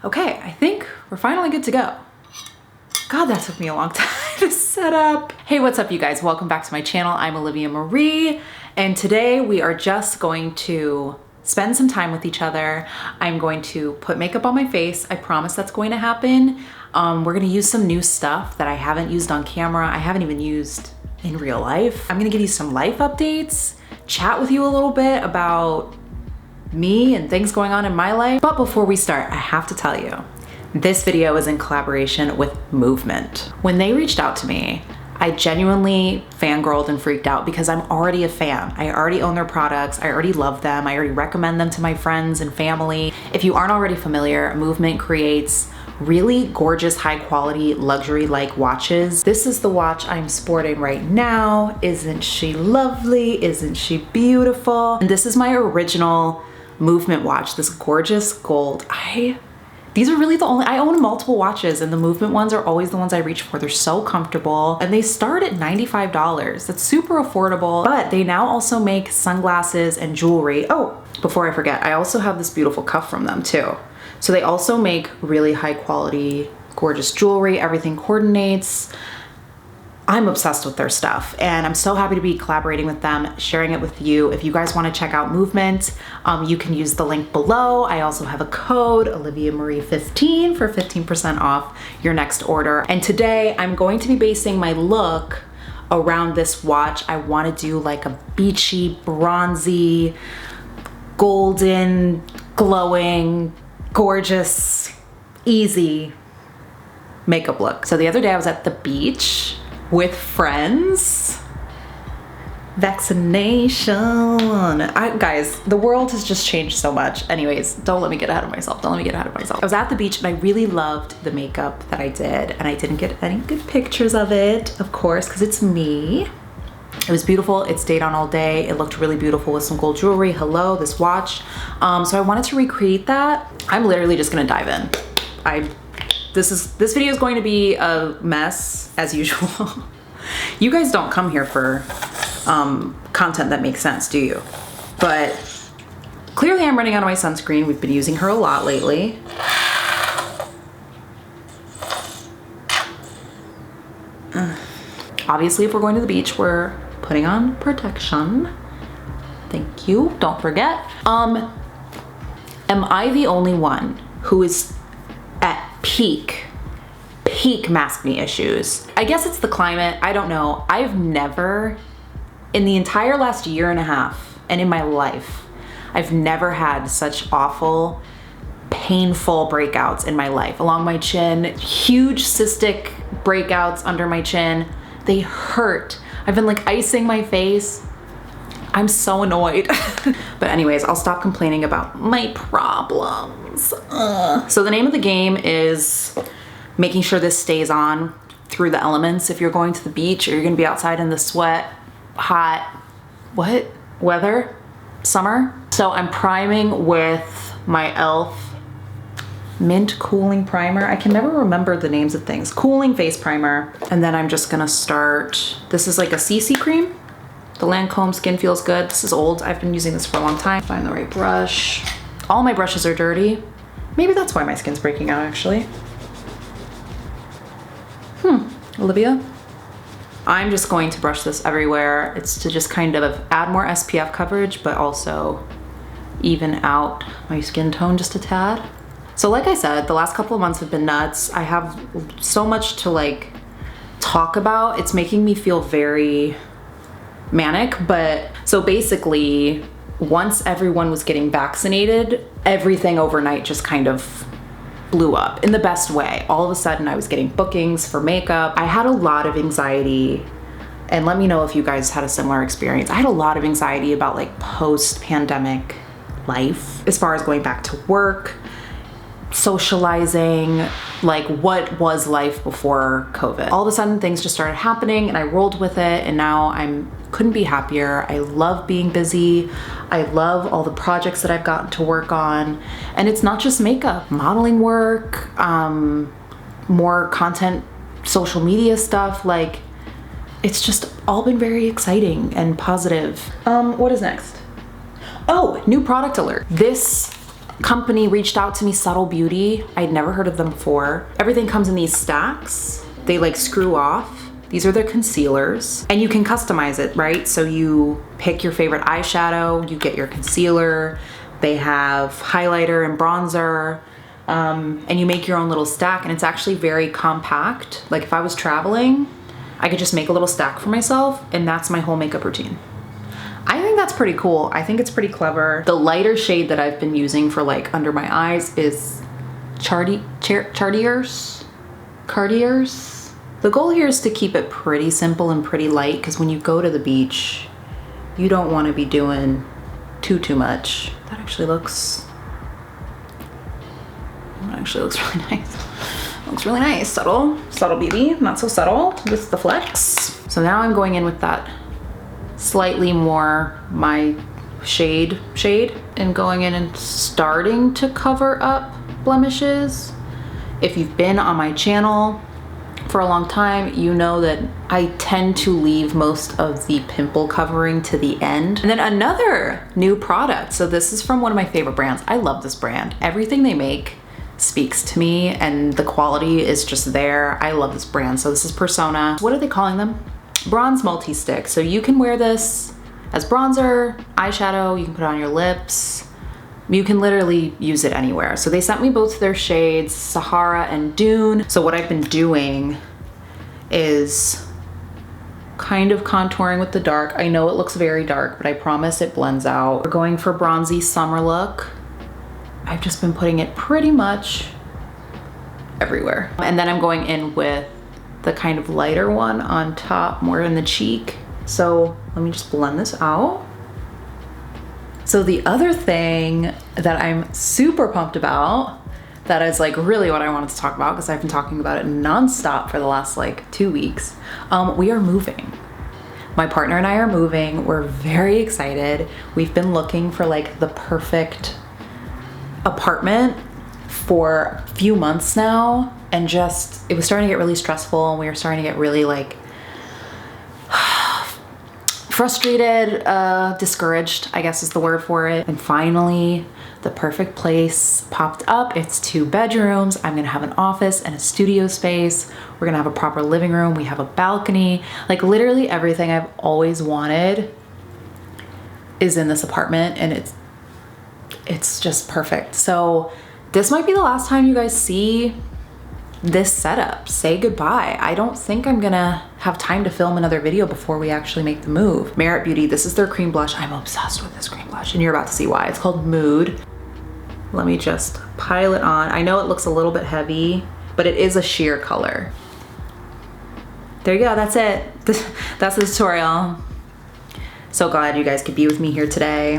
Okay, I think we're finally good to go. God, that took me a long time to set up. Hey, what's up you guys? Welcome back to my channel. I'm Olivia Marie, and today we are just going to spend some time with each other. I'm going to put makeup on my face. I promise that's going to happen. We're gonna use some new stuff that I haven't used on camera. I haven't even used in real life. I'm gonna give you some life updates, chat with you a little bit about me and things going on in my life. But before we start, I have to tell you, this video is in collaboration with Movement. When they reached out to me, I genuinely fangirled and freaked out because I'm already a fan. I already own their products. I already love them. I already recommend them to my friends and family. If you aren't already familiar, Movement creates really gorgeous, high quality, luxury-like watches. This is the watch I'm sporting right now. Isn't she lovely? Isn't she beautiful? And this is my original Movement watch, this gorgeous gold. These are really the only, I own multiple watches and the Movement ones are always the ones I reach for. They're so comfortable and they start at $95. That's super affordable, but they now also make sunglasses and jewelry. Oh, before I forget, I also have this beautiful cuff from them too. So they also make really high quality, gorgeous jewelry. Everything coordinates. I'm obsessed with their stuff and I'm so happy to be collaborating with them, sharing it with you. If you guys want to check out Movement, you can use the link below. I also have a code, OliviaMarie15 for 15% off your next order. And today I'm going to be basing my look around this watch. I want to do like a beachy, bronzy, golden, glowing, gorgeous, easy makeup look. So the other day I was at the beach with friends. Vaccination. Guys, the world has just changed so much. Anyways, don't let me get ahead of myself. Don't let me get ahead of myself. I was at the beach and I really loved the makeup that I did and I didn't get any good pictures of it, of course, because it's me. It was beautiful. It stayed on all day. It looked really beautiful with some gold jewelry. Hello, this watch. So I wanted to recreate that. I'm literally just gonna dive in. This video is going to be a mess as usual. You guys don't come here for content that makes sense, do you? But clearly I'm running out of my sunscreen. We've been using her a lot lately. Obviously, if we're going to the beach, we're putting on protection. Thank you, don't forget. Am I the only one who is at peak mask me issues? I guess it's the climate, I don't know. I've never, in the entire last year and a half, and in my life, I've never had such awful, painful breakouts in my life. Along my chin, huge cystic breakouts under my chin. They hurt. I've been like icing my face. I'm so annoyed. But anyways, I'll stop complaining about my problems. So the name of the game is making sure this stays on through the elements. If you're going to the beach or you're gonna be outside in the sweat, hot, weather, summer. So I'm priming with my e.l.f. Mint Cooling Primer. I can never remember the names of things. Cooling face primer. And then I'm just gonna start, this is like a CC cream. The Lancome Skin Feels Good. This is old. I've been using this for a long time. Find the right brush. All my brushes are dirty. Maybe that's why my skin's breaking out actually. Olivia? I'm just going to brush this everywhere. It's to just kind of add more SPF coverage, but also even out my skin tone just a tad. So like I said, the last couple of months have been nuts. I have so much to like talk about. It's making me feel very manic, but so basically once everyone was getting vaccinated, everything overnight just kind of blew up in the best way. All of a sudden I was getting bookings for makeup. I had a lot of anxiety, and let me know if you guys had a similar experience. I had a lot of anxiety about like post-pandemic life, as far as going back to work, socializing, like what was life before COVID. All of a sudden things just started happening and I rolled with it, and now couldn't be happier. I love being busy. I love all the projects that I've gotten to work on. And it's not just makeup, modeling work, more content, social media stuff. Like, it's just all been very exciting and positive. What is next? Oh, new product alert. This company reached out to me, Subtle Beauty. I'd never heard of them before. Everything comes in these stacks. They like screw off. These are their concealers, and you can customize it, right? So you pick your favorite eyeshadow, you get your concealer. They have highlighter and bronzer, and you make your own little stack, and it's actually very compact. Like if I was traveling, I could just make a little stack for myself, and that's my whole makeup routine. I think that's pretty cool. I think it's pretty clever. The lighter shade that I've been using for like under my eyes is Cartier's. The goal here is to keep it pretty simple and pretty light, because when you go to the beach, you don't want to be doing too much. That actually looks really nice. Looks really nice. Subtle Beauty, not so subtle with the flex. So now I'm going in with that slightly more my shade and going in and starting to cover up blemishes. If you've been on my channel for a long time, you know that I tend to leave most of the pimple covering to the end. And then another new product. So this is from one of my favorite brands. I love this brand. Everything they make speaks to me, and the quality is just there. I love this brand. So this is Persona. What are they calling them? Bronze Multi-Stick. So you can wear this as bronzer, eyeshadow, you can put it on your lips. You can literally use it anywhere. So they sent me both their shades, Sahara and Dune. So what I've been doing is kind of contouring with the dark. I know it looks very dark, but I promise it blends out. We're going for bronzy summer look. I've just been putting it pretty much everywhere. And then I'm going in with the kind of lighter one on top, more in the cheek. So let me just blend this out. So the other thing that I'm super pumped about, that is like really what I wanted to talk about, because I've been talking about it nonstop for the last like 2 weeks. We are moving. My partner and I are moving. We're very excited. We've been looking for like the perfect apartment for a few months now, and just, it was starting to get really stressful, and we were starting to get really like frustrated, discouraged, I guess is the word for it. And finally, the perfect place popped up. It's 2 bedrooms. I'm gonna have an office and a studio space. We're gonna have a proper living room. We have a balcony. Like literally everything I've always wanted is in this apartment, and it's just perfect. So this might be the last time you guys see this setup. Say goodbye. I don't think I'm gonna have time to film another video before we actually make the move. Merit Beauty, this is their cream blush. I'm obsessed with this cream blush, and you're about to see why. It's called Mood. Let me just pile it on. I know it looks a little bit heavy, but it is a sheer color. There you go, that's it. That's the tutorial. So glad you guys could be with me here today.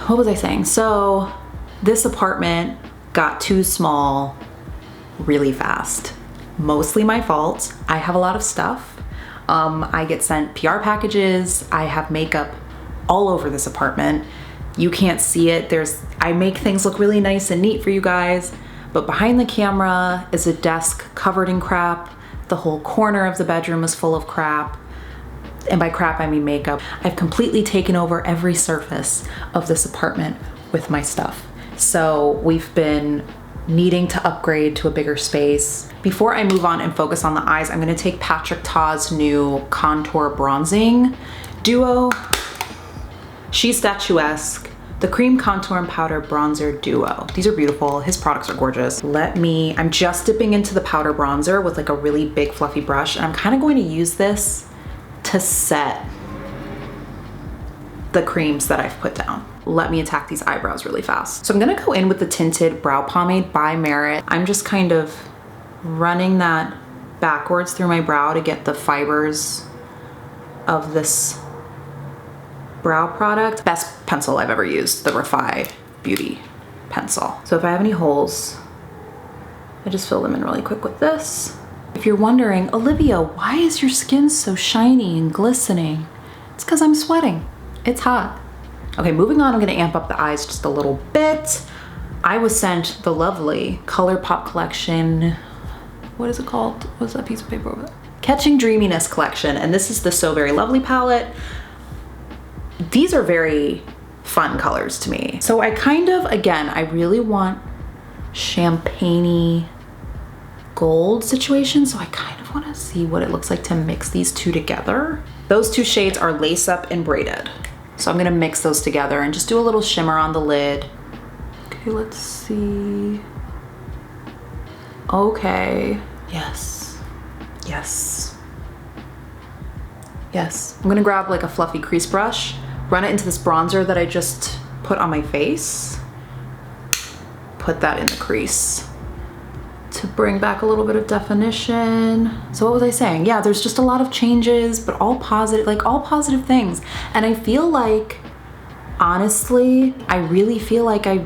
What was I saying? So this apartment got too small really fast. Mostly my fault. I have a lot of stuff. I get sent PR packages. I have makeup all over this apartment. You can't see it. I make things look really nice and neat for you guys, but behind the camera is a desk covered in crap. The whole corner of the bedroom is full of crap. And by crap, I mean makeup. I've completely taken over every surface of this apartment with my stuff. So we've been needing to upgrade to a bigger space. Before I move on and focus on the eyes, I'm gonna take Patrick Ta's new contour bronzing duo. She's statuesque. The cream contour and powder bronzer duo. These are beautiful. His products are gorgeous. I'm just dipping into the powder bronzer with like a really big fluffy brush, and I'm kind of going to use this to set the creams that I've put down. Let me attack these eyebrows really fast. So I'm gonna go in with the tinted brow pomade by Merit. I'm just kind of running that backwards through my brow to get the fibers of this brow product. Best pencil I've ever used, the Refy Beauty pencil. So if I have any holes, I just fill them in really quick with this. If you're wondering, Olivia, why is your skin so shiny and glistening? It's because I'm sweating. It's hot. Okay, moving on, I'm gonna amp up the eyes just a little bit. I was sent the lovely ColourPop collection. What is it called? What's that piece of paper over there? Catching Dreaminess collection, and this is the So Very Lovely palette. These are very fun colors to me. So I kind of, again, I really want champagne-y gold situation. So I kind of want to see what it looks like to mix these two together. Those two shades are Lace Up and Braided. So I'm gonna mix those together and just do a little shimmer on the lid. Okay, let's see. Okay, yes, yes, yes. I'm gonna grab like a fluffy crease brush, run it into this bronzer that I just put on my face, put that in the crease to bring back a little bit of definition. So what was I saying? Yeah, there's just a lot of changes, but all positive, like all positive things. And I feel like, honestly, I really feel like I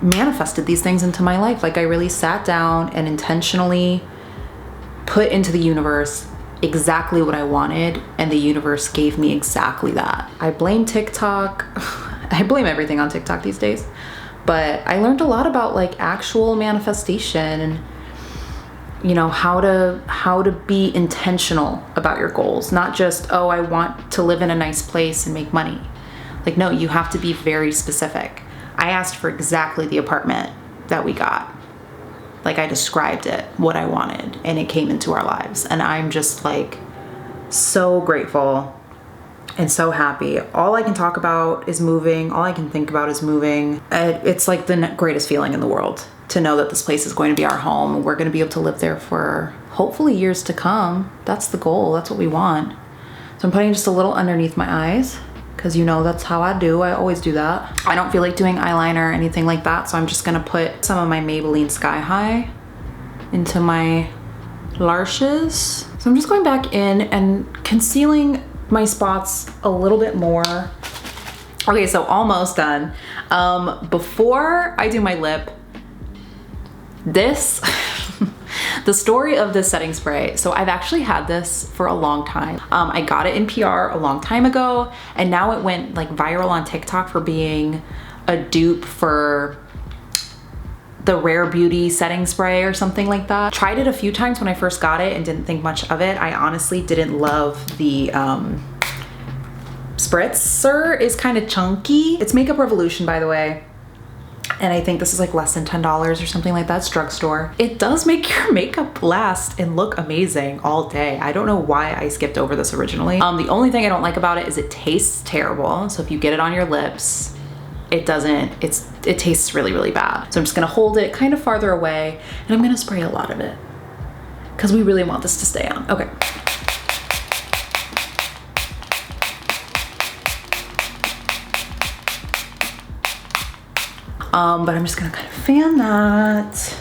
manifested these things into my life. Like I really sat down and intentionally put into the universe exactly what I wanted, and the universe gave me exactly that. I blame TikTok. I blame everything on TikTok these days. But I learned a lot about like actual manifestation and, you know, how to be intentional about your goals. Not just, oh, I want to live in a nice place and make money. Like, no, you have to be very specific. I asked for exactly the apartment that we got. Like I described it, what I wanted, and it came into our lives. And I'm just like so grateful and so happy. All I can talk about is moving. All I can think about is moving. It's like the greatest feeling in the world to know that this place is going to be our home. We're going to be able to live there for hopefully years to come. That's the goal. That's what we want. So I'm putting just a little underneath my eyes because you know that's how I do. I always do that. I don't feel like doing eyeliner or anything like that. So I'm just going to put some of my Maybelline Sky High into my lashes. So I'm just going back in and concealing my spots a little bit more. Okay, so almost done. Before I do my lip, this, the story of this setting spray. So I've actually had this for a long time. I got it in PR a long time ago, and now it went like viral on TikTok for being a dupe for the Rare Beauty setting spray or something like that. Tried it a few times when I first got it and didn't think much of it. I honestly didn't love the spritzer. Is kind of chunky. It's Makeup Revolution, by the way. And I think this is like less than $10 or something like that. It's drugstore. It does make your makeup last and look amazing all day. I don't know why I skipped over this originally. The only thing I don't like about it is it tastes terrible. So if you get it on your lips, it tastes really, really bad. So I'm just gonna hold it kind of farther away and I'm gonna spray a lot of it because we really want this to stay on. Okay. But I'm just gonna kind of fan that.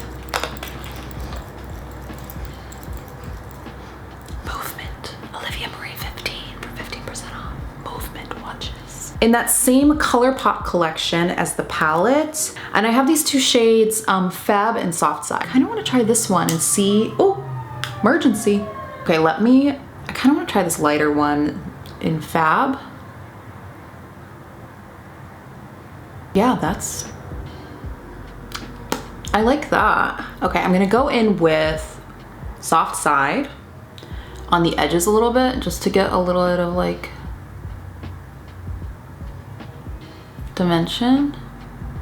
Movement, Olivia Marie 15 for 15% off. Movement watches. In that same ColourPop collection as the palette, and I have these two shades, Fab and Soft Side. I kind of want to try this one and see, oh, emergency. Okay, I kind of want to try this lighter one in Fab. Yeah, I like that. Okay, I'm gonna go in with Soft Side on the edges a little bit just to get a little bit of like dimension.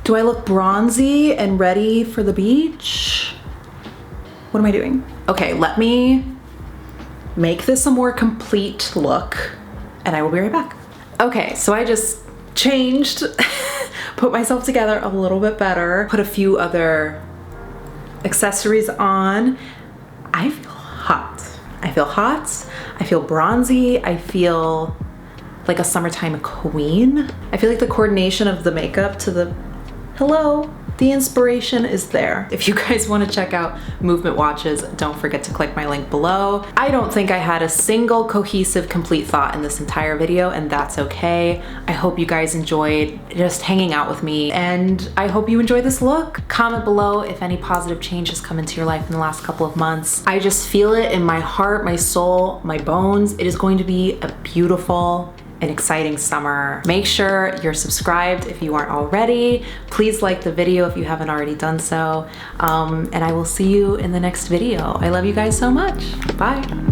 Do I look bronzy and ready for the beach? What am I doing? Okay, let me make this a more complete look and I will be right back. Okay, so I just changed, put myself together a little bit better, put a few other accessories on. I feel hot. I feel hot. I feel bronzy. I feel like a summertime queen. I feel like the coordination of the makeup to the, hello, the inspiration is there. If you guys want to check out Movement watches, don't forget to click my link below. I don't think I had a single cohesive, complete thought in this entire video, and that's okay. I hope you guys enjoyed just hanging out with me, and I hope you enjoy this look. Comment below if any positive change has come into your life in the last couple of months. I just feel it in my heart, my soul, my bones. It is going to be a beautiful, an exciting summer. Make sure you're subscribed if you aren't already. Please like the video if you haven't already done so. And I will see you in the next video. I love you guys so much. Bye.